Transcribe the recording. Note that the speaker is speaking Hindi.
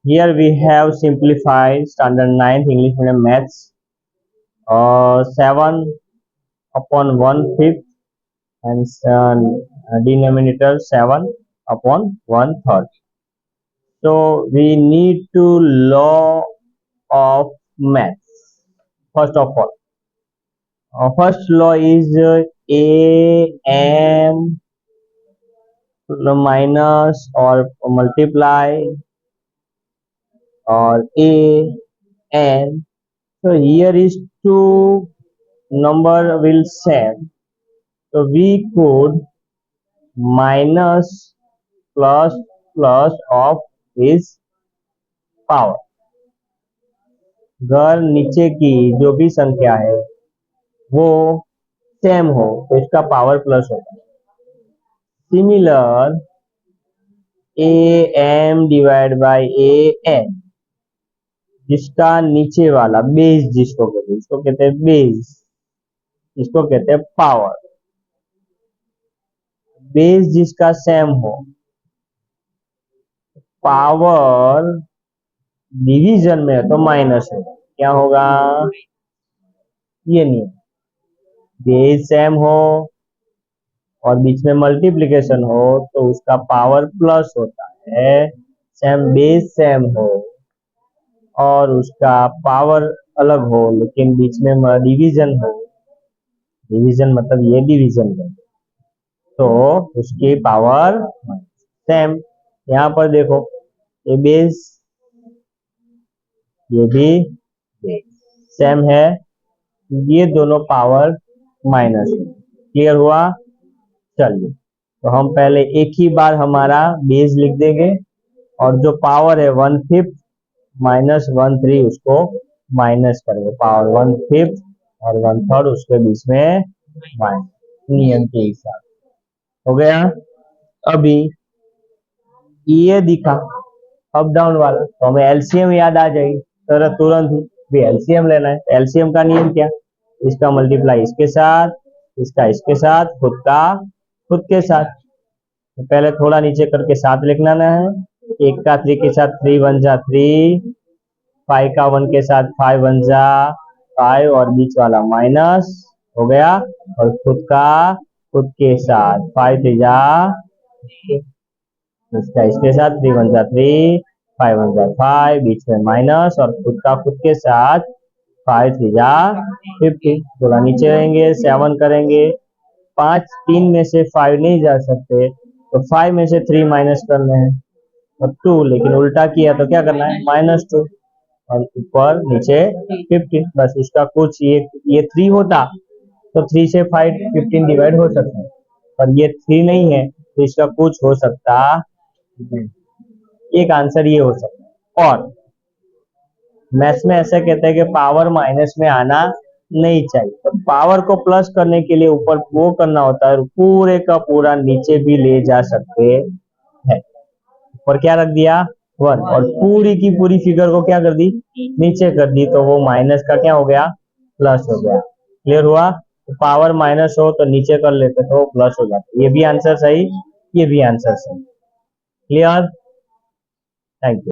Here we have simplified standard 9th English medium maths. 7 upon 1/5 and denominator 7 upon 1/3. So we need to law of maths. First of all, first law is am minus or multiply or an. So here is two number will same. So we could minus plus of his power. घर नीचे की जो भी संख्या है वो सेम हो तो इसका पावर प्लस होगा. Similar am divide by an, जिसका नीचे वाला बेस जिसको कहते हैं बेस, इसको कहते हैं पावर. बेस जिसका सेम हो, पावर डिवीजन में है तो माइनस होगा. क्या होगा? ये नहीं, बेस सेम हो और बीच में मल्टीप्लिकेशन हो तो उसका पावर प्लस होता है. सेम बेस सेम हो और उसका पावर अलग हो लेकिन बीच में डिवीजन हो, डिवीजन मतलब ये डिवीजन है तो उसकी पावर सेम. यहाँ पर देखो ये बेस ये भी सेम है, ये दोनों पावर माइनस है. क्लियर हुआ? चलिए तो हम पहले एक ही बार हमारा बेस लिख देंगे और जो पावर है 1/5 माइनस 1/3 उसको माइनस करेंगे. पावर 1/5 और 1/3 उसके बीच में माइनस, नियम के हिसाब. हो गया? अभी ये दिखा अप डाउन वाला तो हमें एलसीएम याद आ जाएगी तुरंत ही. एलसीएम लेना है. एलसीएम का नियम क्या? इसका मल्टीप्लाई इसके साथ, इसका इसके साथ, खुद का खुद के साथ. तो पहले थोड़ा नीचे करके 7 लिखना है. 1 का 3 के साथ 3 1 जा 3, 5 का 1 के साथ 5 1 जा 5 और बीच वाला माइनस हो गया. और खुद का खुद के साथ 5 3 जा, इसका इसके साथ 3 1 जा 3, 5 1 जा 5, बीच में माइनस और खुद का खुद के साथ 5 3 जा 50. थोड़ा नीचे रहेंगे, 7 करेंगे. 5 3 में से 5 नहीं जा सकते तो 5 में से 3 माइनस करने हैं और 2, लेकिन उल्टा किया तो क्या करना है? -2 और ऊपर नीचे 15. बस उसका कुछ ये 3 होता तो 3 से 5 15 डिवाइड हो सकता है, पर ये 3 नहीं है तो इसका कुछ हो सकता. एक आंसर ये हो सकता है. और मैथ्स में ऐसा कहते हैं कि पावर माइनस में आना नहीं चाहिए, तो पावर को प्लस करने के लिए ऊपर वो करना होता है, पूरे का पूरा नीचे भी ले जा सकते हैं. और क्या रख दिया? 1 और पूरी की पूरी फिगर को क्या कर दी? नीचे कर दी. तो वो माइनस का क्या हो गया? प्लस हो गया. क्लियर हुआ? तो पावर माइनस हो तो नीचे कर लेते तो प्लस हो जाता. ये भी आंसर सही, ये भी आंसर सही. क्लियर? Thank you.